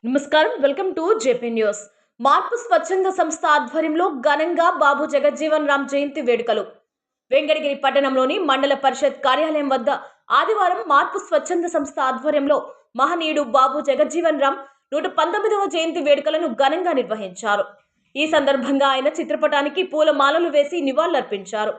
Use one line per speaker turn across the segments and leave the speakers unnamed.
నమస్కారం, welcome to JP news. మార్పు స్వచ్ఛంద సంస్థ ఆధ్వర్యంలో ఘనంగా బాబు జగజ్జీవన్ రామ్ జయంతి వేడుకలు. వెంకటగిరి పట్టణంలోని మండల పరిషత్ కార్యాలయం వద్ద ఆదివారం మార్పు స్వచ్ఛంద సంస్థ ఆధ్వర్యంలో మహనీయుడు బాబు జగజ్జీవన్ రామ్ 119వ జయంతి వేడుకలను ఘనంగా నిర్వహించారు. ఈ సందర్భంగా ఆయన చిత్రపటానికి పూలమాలలు వేసి నివాళులర్పించారు.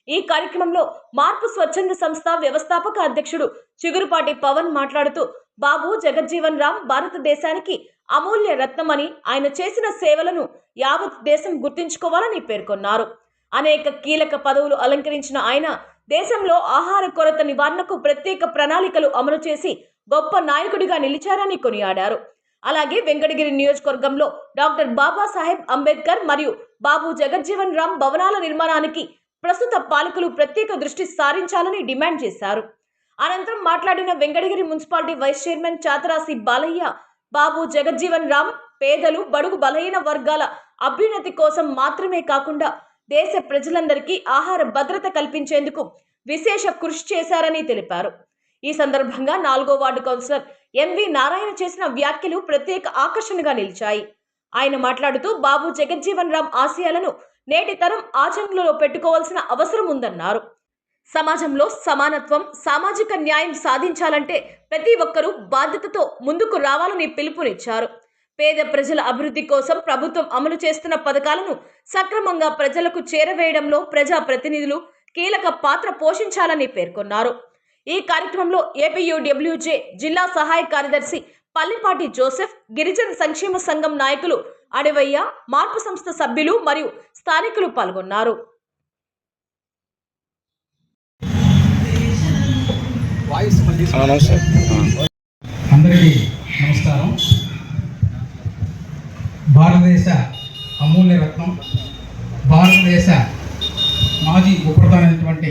ఈ కార్యక్రమంలో మార్పు స్వచ్ఛంద సంస్థ వ్యవస్థాపక అధ్యక్షుడు చిగురుపాటి పవన్ మాట్లాడుతూ, బాబు జగజ్జీవన్ రామ్ భారతదేశానికి అమూల్య రత్నమని, ఆయన చేసిన సేవలను యావత్ దేశం గుర్తించుకోవాలని పేర్కొన్నారు. అనేక కీలక పదవులు అలంకరించిన ఆయన దేశంలో ఆహార కొరత నివారణకు ప్రత్యేక ప్రణాళికలు అమలు చేసి గొప్ప నాయకుడిగా నిలిచారని కొనియాడారు. అలాగే వెంకటగిరి నియోజకవర్గంలో డాక్టర్ బాబాసాహెబ్ అంబేద్కర్ మరియు బాబు జగజ్జీవన్ రామ్ భవనాల నిర్మాణానికి ప్రస్తుత పాలకులు ప్రత్యేక దృష్టి సారించాలని డిమాండ్ చేశారు. అనంతరం మాట్లాడిన Venkatagiri municipality vice chairman Chatarasi Balayya, Babu Jagjivan Ram పేదలు, బడుగు బలహీన వర్గాల అభ్యున్నతి కోసం మాత్రమే కాకుండా దేశ ప్రజలందరికీ ఆహార భద్రత కల్పించేందుకు విశేష కృషి చేశారని తెలిపారు. ఈ సందర్భంగా 4వ వార్డు కౌన్సిలర్ ఎంవి నారాయణ చేసిన వ్యాఖ్యలు ప్రత్యేక ఆకర్షణగా నిలిచాయి. ఆయన మాట్లాడుతూ, బాబు జగజ్జీవన్ రామ్ ఆశయాలను నేటి తరం ఆచరణలో పెట్టుకోవాల్సిన అవసరం ఉందన్నారు. సమాజంలో సమానత్వం, సామాజిక న్యాయం సాధించాలంటే ప్రతి ఒక్కరూ బాధ్యతతో ముందుకు రావాలని పిలుపునిచ్చారు. పేద ప్రజల అభివృద్ధి కోసం ప్రభుత్వం అమలు చేస్తున్న పథకాలను సక్రమంగా ప్రజలకు చేరవేయడంలో ప్రజా ప్రతినిధులు కీలక పాత్ర పోషించాలని పేర్కొన్నారు. ఈ కార్యక్రమంలో ఏపీయూడబ్ల్యూజే జిల్లా సహాయ కార్యదర్శి పల్లిపాటి జోసెఫ్, గిరిజన సంక్షేమ సంఘం నాయకులు అడవయ్య, మార్పు సంస్థ సభ్యులు మరియు స్థానికులు పాల్గొన్నారు.
అందరికీ నమస్కారం. భారతదేశ అమూల్య రత్నం, భారతదేశ మాజీ ఉపప్రధానమైనటువంటి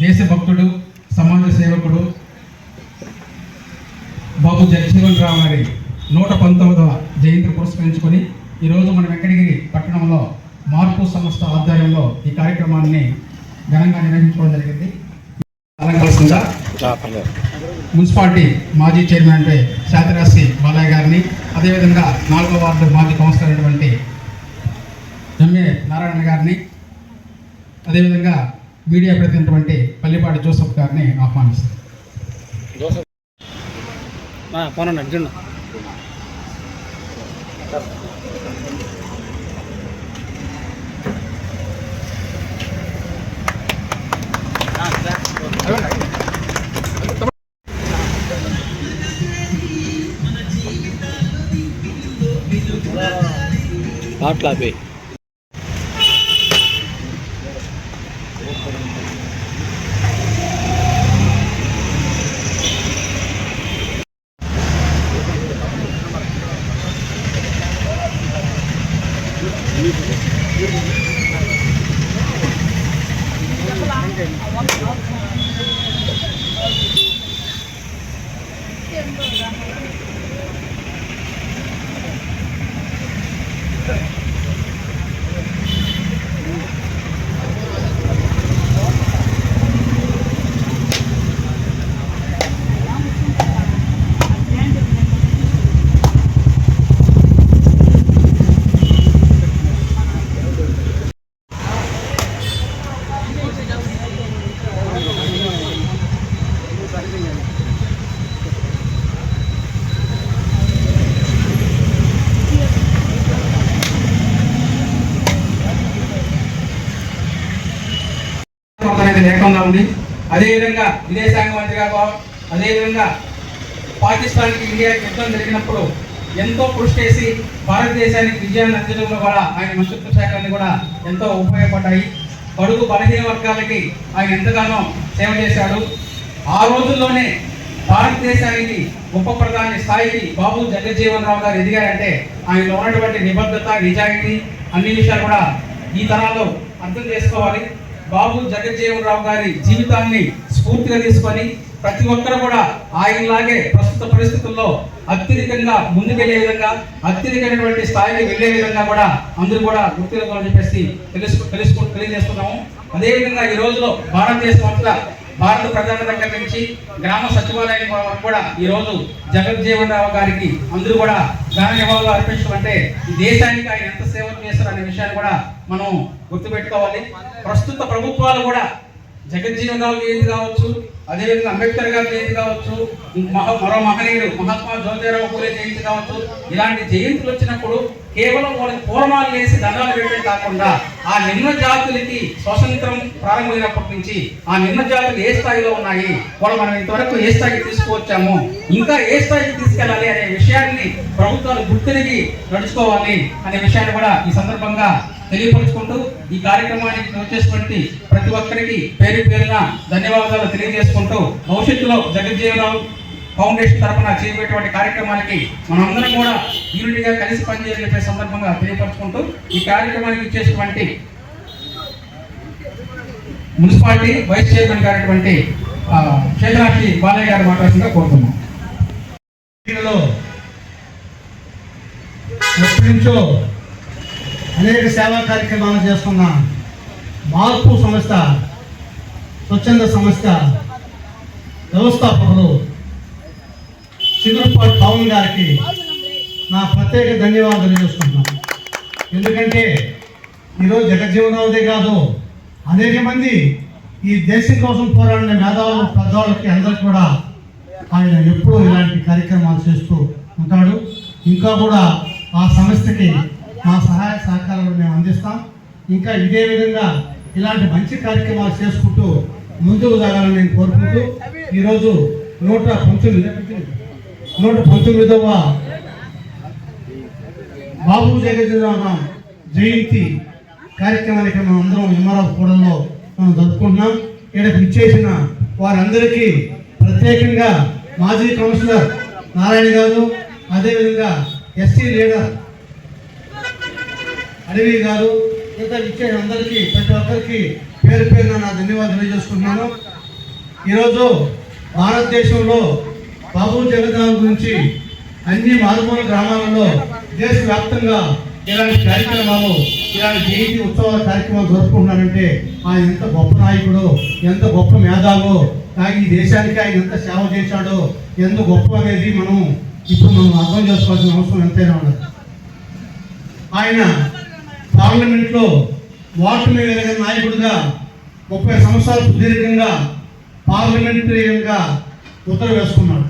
దేశభక్తుడు, సమాజ సేవకుడు బాబు జగజ్జీవన్ రామ్ గారి 119వ జయంతి పురస్కరించుకొని ఈరోజు మన వెంకటగిరి పట్టణంలో మార్పు సంస్థ ఆధ్వర్యంలో ఈ కార్యక్రమాన్ని ఘనంగా నిర్వహించుకోవడం జరిగింది. అలంకరిస్తుందా మున్సిపాలిటీ మాజీ చైర్మన్ అంటే శాతరాశి బాలయ్య గారిని, అదేవిధంగా 4వ వార్డు మాజీ కౌన్సిలర్ అయినటువంటి ఎంఏ నారాయణ గారిని, అదేవిధంగా మీడియా ప్రతినిధి పల్లిపాటి జోసెఫ్ గారిని ఆహ్వానిస్తారు.
పాటలాపే
లేకుండా ఉంది. అదేవిధంగా విదేశాంగ మంత్రిగా, అదేవిధంగా పాకిస్తాన్కి ఇండియాకి యుద్ధం జరిగినప్పుడు ఎంతో కృషి చేసి భారతదేశానికి విజయాన్ని అందించడంలో కూడా ఆయన మంత్రిత్వ శాఖలన్నీ కూడా ఎంతో ఉపయోగపడ్డాయి. బడుగు బలహీన వర్గాలకి ఆయన ఎంతగానో సేవ చేశాడు. ఆ రోజుల్లోనే భారతదేశానికి ఉప ప్రధాని స్థాయికి బాబు జగజ్జీవన్ రామ్ గారు ఎదిగారంటే ఆయనలో ఉన్నటువంటి నిబద్ధత, నిజాయితీ అన్ని విషయాలు కూడా ఈ తరాల్లో అర్థం చేసుకోవాలి. బాబు జగజ్జీవన్ రామ్ గారి జీవితాన్ని స్ఫూర్తిగా తీసుకొని ప్రతి ఒక్కరు కూడా ఆయనలాగే ప్రస్తుత పరిస్థితుల్లో అత్యధికంగా ముందుకెళ్లే విధంగా, అత్యధికమైనటువంటి స్థాయికి వెళ్లే విధంగా కూడా అందరూ కూడా గుర్తించాలని చెప్పేసి తెలియజేస్తున్నాము. అదేవిధంగా ఈ రోజులో భారతదేశం అంతా భారత ప్రధాని దగ్గర నుంచి గ్రామ సచివాలయం వరకు కూడా ఈరోజు జగజ్జీవన్ రావు గారికి అందరూ కూడా ఘన నివాళులు అర్పించడం అంటే ఈ దేశానికి ఆయన ఎంత సేవలు చేస్తారు అనే విషయాన్ని కూడా మనం గుర్తుపెట్టుకోవాలి. ప్రస్తుత ప్రభుత్వాలు కూడా జగజ్జీవన్ రావు జయంతి కావచ్చు, అదేవిధంగా అంబేద్కర్ గారి జయంతి కావచ్చు, మరో మహనీయుడు మహాత్మా జ్యోతిరావు పూలే జయంతి కావచ్చు, ఇలాంటి జయంతులు వచ్చినప్పుడు కేవలం వాళ్ళకి పూర్ణాలు వేసి దండాలు పెట్టడం కాకుండా ఆ నిమ్న జాతులకి స్వాతంత్రం ప్రారంభమైనప్పటి నుంచి ఆ నిమ్న జాతులు ఏ స్థాయిలో ఉన్నాయి, వాళ్ళు మనం ఇంతవరకు ఏ స్థాయికి తీసుకువచ్చాము, ఇంకా ఏ స్థాయికి తీసుకెళ్ళాలి అనే విషయాన్ని ప్రభుత్వాలు గుర్తిరిగి నడుచుకోవాలి అనే విషయాన్ని కూడా ఈ సందర్భంగా తెలియపరుచుకుంటూ ఈ కార్యక్రమానికి వచ్చేటువంటి ప్రతి ఒక్కరికి పేరు పేరున ధన్యవాదాలు తెలియజేసుకుంటూ భవిష్యత్తులో జగజ్జీవన్ రావు ఫౌండేషన్ తరఫున చేపట్టేటువంటి కార్యక్రమానికి మనందరం కూడా యూనిటీగా కలిసి పనిచేయాలని చెప్పే సందర్భంగా తెలియపరుచుకుంటూ ఈ కార్యక్రమానికి ఇచ్చేటువంటి మున్సిపాలిటీ వైస్ చైర్మన్ గారైనటువంటి శేషరాక్షి బాలయ్య గారు మాట్లాడుతుందిగా కోరుతున్నాం.
ఎప్పటి నుంచో అనేక సేవా కార్యక్రమాలు చేస్తున్న మార్పు సంస్థ స్వచ్ఛంద సంస్థ వ్యవస్థాపకులు చిగురుపాటి పవన్ గారికి నా ప్రత్యేక ధన్యవాదాలు తెలియజేస్తున్నాను. ఎందుకంటే ఈరోజు జగజ్జీవన్ రావుదే కాదు, అనేక మంది ఈ దేశం కోసం పోరాడిన మేధావులు పెద్దవాళ్ళకి అందరికీ కూడా ఆయన ఎప్పుడూ ఇలాంటి కార్యక్రమాలు చేస్తూ ఉంటాడు. ఇంకా కూడా ఆ సంస్థకి మా సహాయ సహకారాలు మేము అందిస్తాం. ఇంకా ఇదే విధంగా ఇలాంటి మంచి కార్యక్రమాలు చేసుకుంటూ ముందుకు సాగాలని నేను కోరుకుంటూ ఈరోజు 119వ బాబు జగజ్జీవన్ రావు జయంతి కార్యక్రమానికి మనం అందరం ఎంఆర్ఎఫ్ కూడల్లో మనం జరుపుకుంటున్నాం. ఇక్కడికి ఇచ్చేసిన వారందరికీ ప్రత్యేకంగా మాజీ కౌన్సిలర్ నారాయణ గారు, అదేవిధంగా ఎస్టీ లీడర్ అడవి గారు, ఇంకా ఇచ్చే అందరికీ ప్రతి ఒక్కరికి పేరు పేరున నా ధన్యవాదాలు తెలియజేసుకుంటున్నాను. ఈరోజు భారతదేశంలో బాబు జగజ్జీవన్ గురించి అన్ని మారుమూల గ్రామాలలో దేశవ్యాప్తంగా ఇలాంటి కార్యక్రమాలు, ఇలాంటి జయంతి ఉత్సవాల కార్యక్రమాలు జరుపుకుంటున్నారంటే ఆయన ఎంత గొప్ప నాయకుడు, ఎంత గొప్ప మేధావో, ఈ దేశానికి ఆయన ఎంత సేవ చేశాడో, ఎంత గొప్ప అనేది మనం అర్థం చేసుకోవాల్సిన అవసరం ఎంతైనా ఉన్నది. ఆయన పార్లమెంట్లో ఓటు మీద నాయకుడిగా 30 సంవత్సరాలు సుదీర్ఘంగా పార్లమెంటరీగా ఉత్తర వేసుకున్నాడు.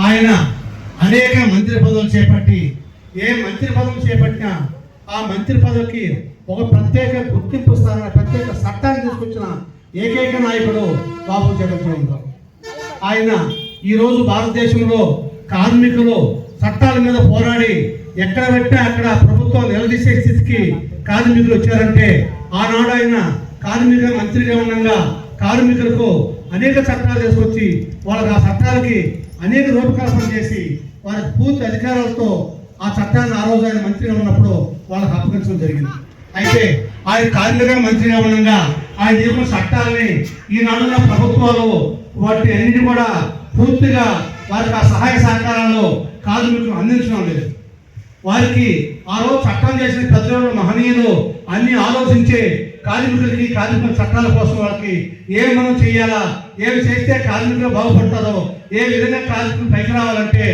ఆయన అనేక మంత్రి పదవులు చేపట్టి ఏ మంత్రి పదవి చేపట్టినా ఆ మంత్రి పదవికి ఒక ప్రత్యేక గుర్తింపు స్థానాన్ని, ప్రత్యేక చట్టాన్ని తీసుకొచ్చిన ఏకైక నాయకుడు బాబు జగజ్జీవన్ రావు. ఆయన ఈరోజు భారతదేశంలో కార్మికులు చట్టాల మీద పోరాడి ఎక్కడ పెట్టినా అక్కడ ప్రభుత్వం నిలదీసే స్థితికి కార్మికులు వచ్చారంటే ఆనాడు ఆయన కార్మిక మంత్రిగా ఉండగా కార్మికులకు అనేక చట్టాలు తీసుకొచ్చి వాళ్ళకి ఆ చట్టాలకి అనేక రూపకల్పన చేసి వారికి పూర్తి అధికారాలతో ఆ చట్టాన్ని ఆ రోజు ఆయన మంత్రిగా ఉన్నప్పుడు వాళ్ళకి అప్పగించడం జరిగింది. అయితే ఆయన కార్మిక మంత్రిగా ఉండగా ఆయన చేసిన చట్టాలని ఈనాడున్న ప్రభుత్వాలు వాటి అన్నిటి కూడా పూర్తిగా వారికి ఆ సహాయ సహకారాలు కార్మికులు అందించడం లేదు. వారికి ఆ రోజు చట్టం చేసిన పెద్దలు మహనీయులు అన్ని ఆలోచించే కార్మికులకి కార్మికుల చట్టాల కోసం వాళ్ళకి ఏం మనం చేయాలా, ఏమి చేస్తే కార్మికులు బాగుపడతారో, ఏ విధంగా కార్మికులు పైకి రావాలంటే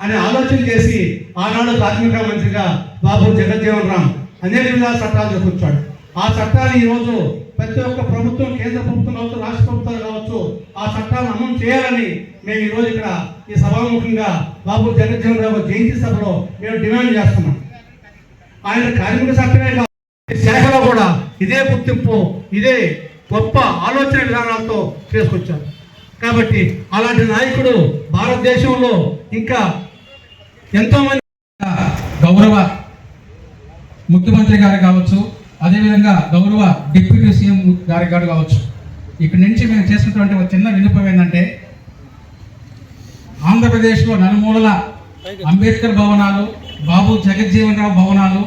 అని ఆలోచన చేసి ఆనాడు కార్మిక మంత్రిగా బాబు జగజ్జీవన్ రావు అనేక విధాల చట్టాలు తీసుకొచ్చాడు. ఆ చట్టాలు ఈరోజు ప్రతి ఒక్క ప్రభుత్వం, కేంద్ర ప్రభుత్వం కావచ్చు, రాష్ట్ర ప్రభుత్వాలు కావచ్చు, ఆ చట్టాలను అమలు చేయాలని మేము ఈరోజు ఇక్కడ ఈ సభాముఖంగా బాబు జగజ్జీవన్ రావు జయంతి సభలో మేము డిమాండ్ చేస్తున్నాం. ఆయన కార్మిక చట్టమే కాదు, శాఖలో కూడా ఇదే గుర్తింపు, ఇదే గొప్ప ఆలోచన విధానాలతో తీసుకొచ్చారు. కాబట్టి అలాంటి నాయకుడు భారతదేశంలో ఇంకా ఎంతో మంది
గౌరవ ముఖ్యమంత్రి గారు కావచ్చు, అదేవిధంగా గౌరవ డిప్యూటీ సీఎం గారి కావచ్చు, ఇక్కడి నుంచి మేము చేసినటువంటి ఒక చిన్న విన్నపం ఏంటంటే ఆంధ్రప్రదేశ్లో నలుమూలల అంబేద్కర్ భవనాలు, బాబు జగజ్జీవన్ రావు భవనాలు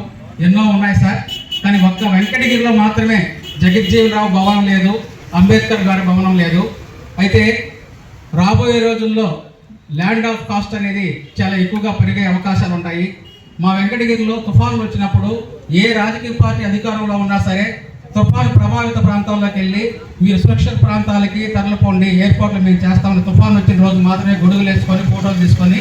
ఎన్నో ఉన్నాయి సార్. కానీ ఒక్క వెంకటగిరిలో మాత్రమే జగజ్జీవన్ రావు భవనం లేదు, అంబేద్కర్ గారి భవనం లేదు. అయితే రాబోయే రోజుల్లో ల్యాండ్ ఆఫ్ కాస్ట్ అనేది చాలా ఎక్కువగా పెరిగే అవకాశాలు ఉంటాయి. మా వెంకటగిరిలో తుఫాన్లు వచ్చినప్పుడు ఏ రాజకీయ పార్టీ అధికారంలో ఉన్నా సరే తుఫాను ప్రభావిత ప్రాంతాల్లోకి వెళ్ళి మీరు సురక్షిత ప్రాంతాలకి తరలిపోండి, ఎయిర్పోర్ట్లో మేము చేస్తామని తుఫాను వచ్చిన రోజు మాత్రమే గొడుగులు వేసుకొని ఫోటోలు తీసుకొని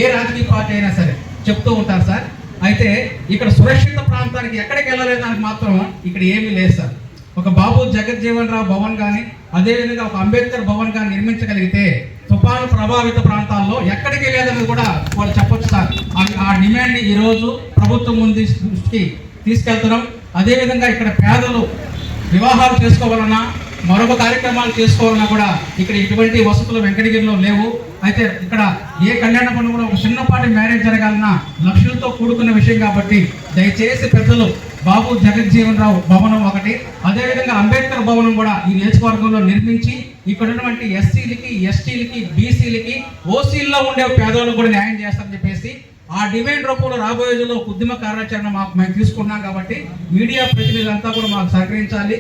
ఏ రాజకీయ పార్టీ అయినా సరే చెప్తూ ఉంటారు సార్. అయితే ఇక్కడ సురక్షిత ప్రాంతానికి ఎక్కడికి వెళ్ళలేదానికి మాత్రం ఇక్కడ ఏమీ లేదు సార్. ఒక బాబు జగజ్జీవన్ రావు భవన్ కానీ అదేవిధంగా ఒక అంబేద్కర్ భవన్ కానీ నిర్మించగలిగితే తుఫాను ప్రభావిత ప్రాంతాల్లో ఎక్కడికి వెళ్ళేదని కూడా వాళ్ళు చెప్పొచ్చు సార్. ఆ డిమాండ్ని ఈరోజు ప్రభుత్వం ముందు దృష్టికి తీసుకెళ్తున్నాం. అదేవిధంగా ఇక్కడ పేదలు వివాహాలు చేసుకోవాలన్నా మరొక కార్యక్రమాలు చేసుకోవాలన్నా కూడా ఇక్కడ ఇటువంటి వసతులు వెంకటగిరిలో లేవు. అయితే ఇక్కడ ఏ కళ్యాణ పండుగ కూడా ఒక చిన్నపాటి మ్యారేజ్ జరగాలన్నా లక్షలతో కూడుకున్న విషయం కాబట్టి దయచేసి పెద్దలు బాబు జగజ్జీవన్ రావు భవనం ఒకటి, అదేవిధంగా అంబేద్కర్ భవనం కూడా ఈ నియోజకవర్గంలో నిర్మించి ఇక్కడ ఉన్నటువంటి ఎస్సీలకి, ఎస్టీలకి, బీసీలకి, ఓసీల్లో ఉండే పేదలకు కూడా న్యాయం చేస్తారని చెప్పేసి ఆ డిమాండ్ రూపంలో రాబోయే రోజుల్లో ఉద్యమ కార్యాచరణ మేము తీసుకున్నాం. కాబట్టి మీడియా ప్రతినిధులంతా కూడా మాకు సహకరించాలి.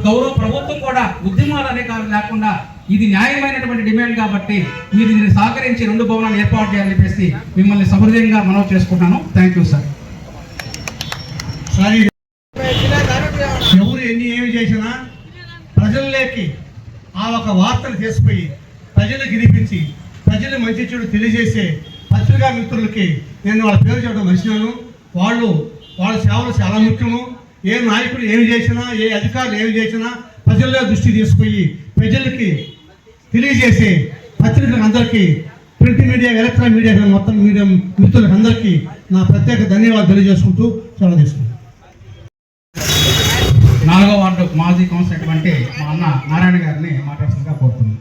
గౌరవ ప్రభుత్వం కూడా ఉద్యమాలు అనే కాదు లేకుండా ఇది న్యాయమైనటువంటి డిమాండ్ కాబట్టి మీరు దీన్ని సహకరించి 2 భవనాలు ఏర్పాటు చేయాలని చెప్పేసి మిమ్మల్ని సహృదయంగా మనవి చేసుకుంటున్నాను. Thank you sir.
ఎవరు ఏమి చేసినా ప్రజల్లోకి ఆ ఒక వార్తలు తీసుకుపోయి ప్రజలకు వినిపించి ప్రజలు మంచి చెడు తెలియజేసే పత్రికా మిత్రులకి నేను వాళ్ళ పేరు చెప్పడం మర్చినాను. వాళ్ళ సేవలు చాలా ముఖ్యము. ఏ నాయకుడు ఏమి చేసినా, ఏ అధికారులు ఏమి చేసినా ప్రజల్లో దృష్టి తీసుకుపోయి ప్రజలకి తెలియజేసే పత్రికలకు అందరికీ, ప్రింట్ మీడియా, ఎలక్ట్రానిక్ మీడియా మొత్తం మీడియా మిత్రులకు అందరికీ నా ప్రత్యేక ధన్యవాదాలు తెలియజేసుకుంటూ చాలా తీసుకుంటాను.
4వ వార్డు మాజీ కౌన్సిలర్ అటువంటి మా అన్న నారాయణ గారిని మాట్లాడుతుందిగా కోరుతున్నాను.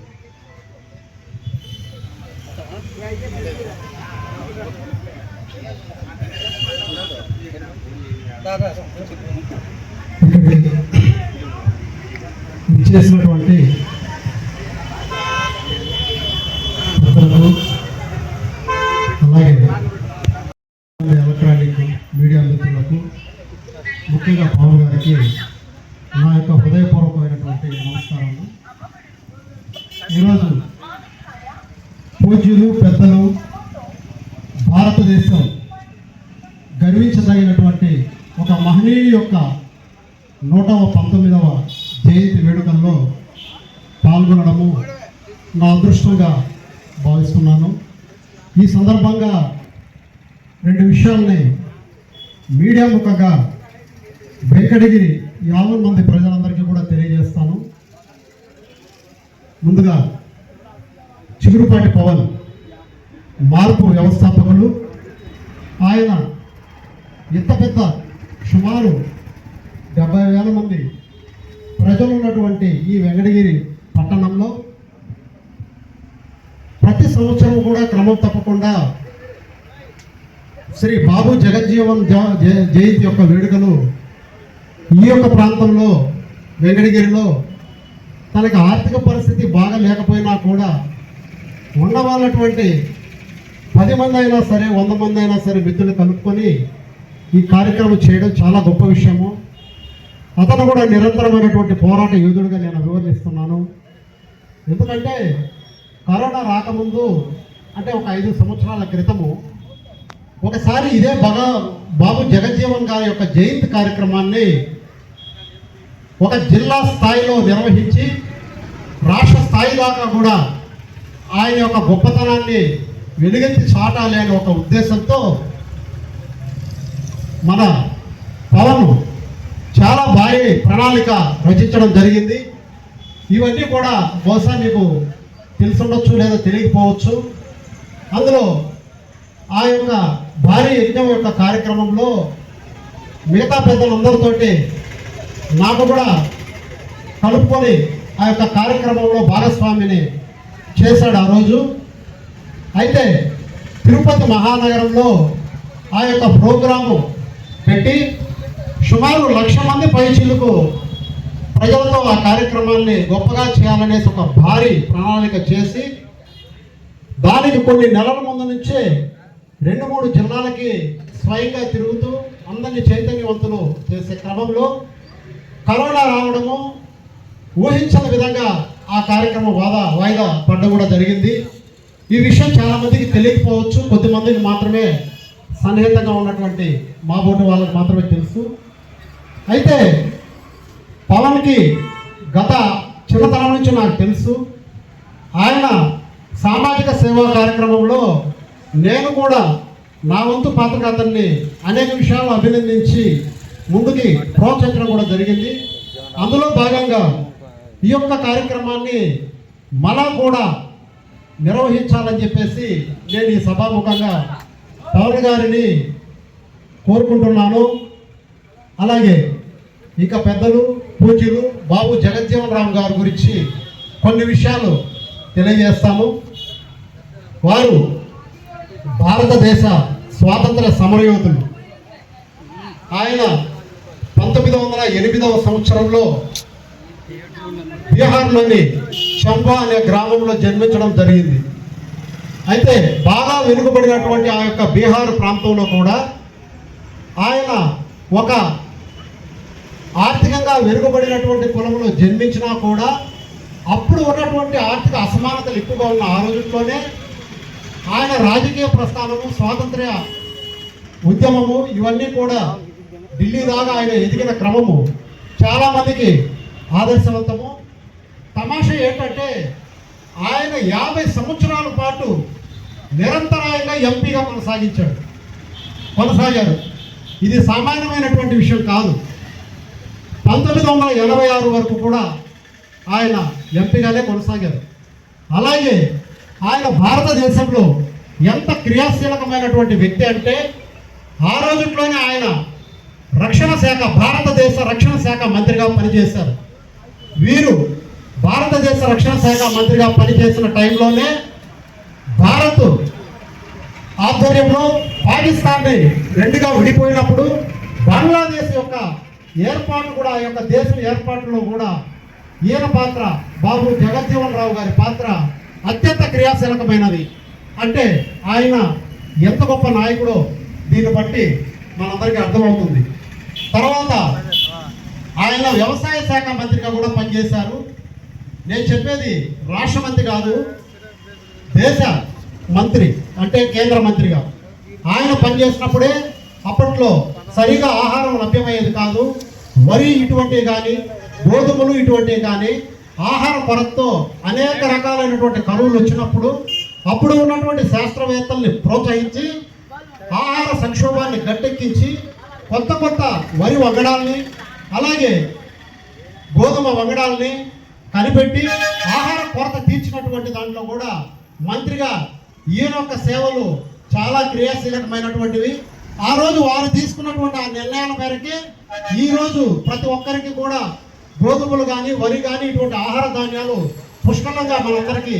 చేసినటువంటి అలాగే ఎలక్ట్రానిక్ మీడియా మిత్రులకు, ముఖ్యంగా పవన్ గారికి నా యొక్క హృదయపూర్వకమైనటువంటి నమస్కారాలు. ఈరోజు పూజ్యులు, పెద్దలు, భారతదేశం గర్వించదగినటువంటి ఒక మహనీయుని యొక్క 119వ జయంతి వేడుకల్లో పాల్గొనడము నా అదృష్టంగా భావిస్తున్నాను. ఈ సందర్భంగా 2 విషయాలని మీడియా ముఖంగా వెంకటగిరి 50 మంది ప్రజలందరికీ కూడా తెలియజేస్తాను. ముందుగా చిగురుపాటి పవన్ మార్పు వ్యవస్థాపకులు. ఆయన ఇంత పెద్ద సుమారు 70,000 మంది ప్రజలు ఉన్నటువంటి ఈ వెంకటగిరి పట్టణంలో ప్రతి సంవత్సరం కూడా క్రమం తప్పకుండా శ్రీ బాబు జగజ్జీవన్ జయంతి యొక్క వేడుకలు ఈ యొక్క ప్రాంతంలో వెంకటగిరిలో తనకి ఆర్థిక పరిస్థితి బాగా లేకపోయినా కూడా ఉన్నవాళ్ళటువంటి 10 మంది అయినా సరే, 100 మంది అయినా సరే మిత్రులు కలుపుకొని ఈ కార్యక్రమం చేయడం చాలా గొప్ప విషయము. అతను కూడా నిరంతరమైనటువంటి పోరాట యోధుడిగా నేను అభివర్ణిస్తున్నాను. ఎందుకంటే కరోనా రాకముందు అంటే ఒక 5 సంవత్సరాల క్రితము ఒకసారి ఇదే బాబు జగజ్జీవన్ గారి యొక్క జయంతి కార్యక్రమాన్ని ఒక జిల్లా స్థాయిలో నిర్వహించి రాష్ట్ర స్థాయి దాకా కూడా ఆయన యొక్క గొప్పతనాన్ని వెలుగెత్తి చాటాలి అనే ఒక ఉద్దేశంతో మన పవన్ చాలా భారీ ప్రణాళిక రచించడం జరిగింది. ఇవన్నీ కూడా బహుశా మీకు తెలుసుండొచ్చు లేదా తెలియకపోవచ్చు. అందులో ఆ యొక్క భారీ యజ్ఞం యొక్క కార్యక్రమంలో మిగతా పెద్దలందరితోటి నాకు కూడా కలుపుకొని ఆ యొక్క కార్యక్రమంలో భాగస్వామిని చేశాడు ఆ రోజు. అయితే తిరుపతి మహానగరంలో ఆ యొక్క ప్రోగ్రాము పెట్టి సుమారు 1,00,000 మంది పైచిలకు ప్రజలతో ఆ కార్యక్రమాన్ని గొప్పగా చేయాలనేసి ఒక భారీ ప్రణాళిక చేసి దానికి కొన్ని నెలల ముందు నుంచే 2-3 జిల్లాలకి స్వయంగా తిరుగుతూ అందరినీ చైతన్యవంతులు చేసే క్రమంలో కరోనా రావడము ఊహించని విధంగా ఆ కార్యక్రమం వాయిదా పడడం కూడా జరిగింది. ఈ విషయం చాలామందికి తెలియకపోవచ్చు, కొద్దిమందికి మాత్రమే సన్నిహితంగా ఉన్నటువంటి మా బోటి వాళ్ళకి మాత్రమే తెలుసు. అయితే పవన్కి గత చిన్నతనం నుంచి నాకు తెలుసు. ఆయన సామాజిక సేవా కార్యక్రమంలో నేను కూడా నా వంతు పాత్రగా అతన్ని అనేక విషయాలు అభినందించి ముందుకి ప్రోత్సహించడం కూడా జరిగింది. అందులో భాగంగా ఈ యొక్క కార్యక్రమాన్ని మళ్ళా కూడా నిర్వహించాలని చెప్పేసి నేను ఈ సభాముఖంగా పవన్ గారిని కోరుకుంటున్నాను. అలాగే ఇక పెద్దలు పూజ్యులు బాబు జగజ్జీవన్ రామ్ గారి గురించి కొన్ని విషయాలు తెలియజేస్తాము. వారు భారతదేశ స్వాతంత్ర సమరయోధులు. ఆయన 1908వ సంవత్సరంలో బీహార్లోని చంబా అనే గ్రామంలో జన్మించడం జరిగింది. అయితే బాగా వెనుకబడినటువంటి ఆ యొక్క బీహార్ ప్రాంతంలో కూడా ఆయన ఒక ఆర్థికంగా వెనుకబడినటువంటి కులంలో జన్మించినా కూడా అప్పుడు ఉన్నటువంటి ఆర్థిక అసమానతలు ఎక్కువగా ఉన్న ఆ రోజుల్లోనే ఆయన రాజకీయ ప్రస్థానము, స్వాతంత్ర్య ఉద్యమము ఇవన్నీ కూడా ఢిల్లీ దాకా ఆయన ఎదిగిన క్రమము చాలామందికి ఆదర్శవంతము. తమాషా ఏంటంటే ఆయన 50 సంవత్సరాల పాటు నిరంతరాయంగా ఎంపీగా కొనసాగారు. ఇది సామాన్యమైనటువంటి విషయం కాదు. 1986 వరకు కూడా ఆయన ఎంపీగానే కొనసాగారు. అలాగే ఆయన భారతదేశంలో ఎంత క్రియాశీలకమైనటువంటి వ్యక్తి అంటే ఆ రోజుల్లోనే ఆయన భారతదేశ రక్షణ శాఖ మంత్రిగా పనిచేశారు. వీరు భారతదేశ రక్షణ శాఖ మంత్రిగా పనిచేసిన టైంలోనే భారత్ ఆధ్వర్యంలో పాకిస్తాన్ని రెండుగా విడిపోయినప్పుడు బంగ్లాదేశ్ యొక్క ఏర్పాటు కూడా, ఆ యొక్క దేశం ఏర్పాటులో కూడా ఈయన పాత్ర, బాబు జగజ్జీవన్ రావు గారి పాత్ర అత్యంత క్రియాశీలకమైనది. అంటే ఆయన ఎంత గొప్ప నాయకుడో దీన్ని బట్టి మనందరికీ అర్థమవుతుంది. తర్వాత ఆయన వ్యవసాయ శాఖ మంత్రిగా కూడా పనిచేశారు. నేను చెప్పేది రాష్ట్ర మంత్రి కాదు, దేశ మంత్రి అంటే కేంద్ర మంత్రిగా ఆయన పనిచేసినప్పుడే అప్పట్లో సరిగా ఆహారం లభ్యమయ్యేది కాదు. వరి ఇటువంటివి కానీ, గోధుమలు ఇటువంటివి కానీ ఆహార కొరతతో అనేక రకాలైనటువంటి కరువులు వచ్చినప్పుడు అప్పుడు ఉన్నటువంటి శాస్త్రవేత్తల్ని ప్రోత్సహించి ఆహార సంక్షోభాన్ని గట్టెక్కించి కొత్త వరి వంగడాల్ని అలాగే గోధుమ వంగడాల్ని కనిపెట్టి ఆహార కొరత తీర్చినటువంటి దాంట్లో కూడా మంత్రిగా ఈయన యొక్క సేవలు చాలా క్రియాశీలకమైనటువంటివి. ఆ రోజు వారు తీసుకున్నటువంటి ఆ నిర్ణయాల మేరకి ఈరోజు ప్రతి ఒక్కరికి కూడా గోధుమలు కానీ, వరి కానీ ఇటువంటి ఆహార ధాన్యాలు పుష్కలంగా మనందరికీ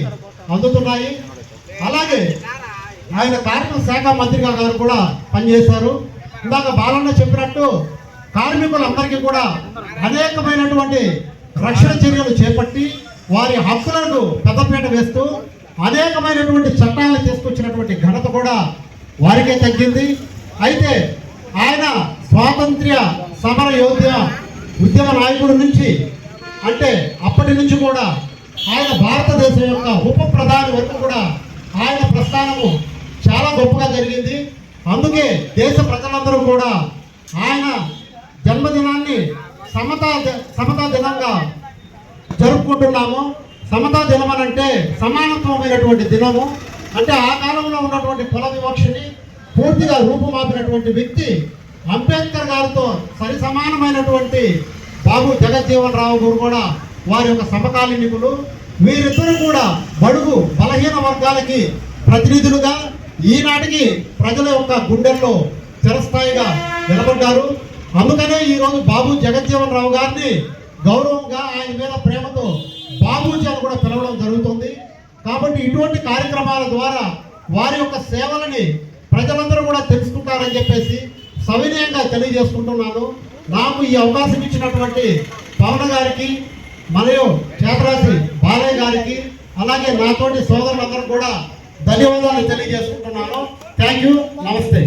అందుతున్నాయి. అలాగే ఆయన కార్మిక శాఖ మంత్రిగా గారు కూడా పనిచేశారు. ఇందాక బాలన్న చెప్పినట్టు కార్మికులందరికీ కూడా అనేకమైనటువంటి రక్షణ చర్యలు చేపట్టి వారి హక్కులను పెద్దపీట వేస్తూ అనేకమైనటువంటి చట్టాలను తీసుకొచ్చినటువంటి ఘనత కూడా వారికే తగ్గింది. అయితే ఆయన స్వాతంత్ర్య సమర ఉద్యమ నాయకుడి నుంచి అంటే అప్పటి నుంచి కూడా ఆయన భారతదేశం యొక్క ఉప ప్రధాని వరకు కూడా ఆయన ప్రస్థానము చాలా గొప్పగా జరిగింది. అందుకే దేశ ప్రజలందరూ కూడా ఆయన జన్మదినాన్ని సమతా దినంగా జరుపుకుంటున్నాము. సమతా దినం అంటే సమానత్వమైనటువంటి దినము. అంటే ఆ కాలంలో ఉన్నటువంటి కుల వివక్షని పూర్తిగా రూపుమాపినటువంటి వ్యక్తి అంబేద్కర్ గారితో సరి సమానమైనటువంటి బాబు జగజ్జీవన్ రావు గారు కూడా వారి యొక్క సమకాలీనికులు. వీరిద్దరూ కూడా బడుగు బలహీన వర్గాలకి ప్రతినిధులుగా ఈనాటికి ప్రజల యొక్క గుండెల్లో చిరస్థాయిగా నిలబడ్డారు. అందుకనే ఈరోజు బాబు జగజ్జీవన్ రావు గారిని గౌరవంగా ఆయన మీద ప్రేమతో బాబూజీ అని కూడా పిలవడం జరుగుతుంది. కాబట్టి ఇటువంటి కార్యక్రమాల ద్వారా వారి యొక్క సేవలని ప్రజలందరూ కూడా తెలుసుకుంటారని చెప్పేసి సవినయంగా తెలియజేసుకుంటున్నాను. నాకు ఈ అవకాశం ఇచ్చినటువంటి పవన్ గారికి మరియు చేతరాశి బాలయ్య గారికి అలాగే నాతోటి సోదరులందరూ కూడా ధన్యవాదాలు తెలియజేసుకుంటున్నాను. Thank you. నమస్తే.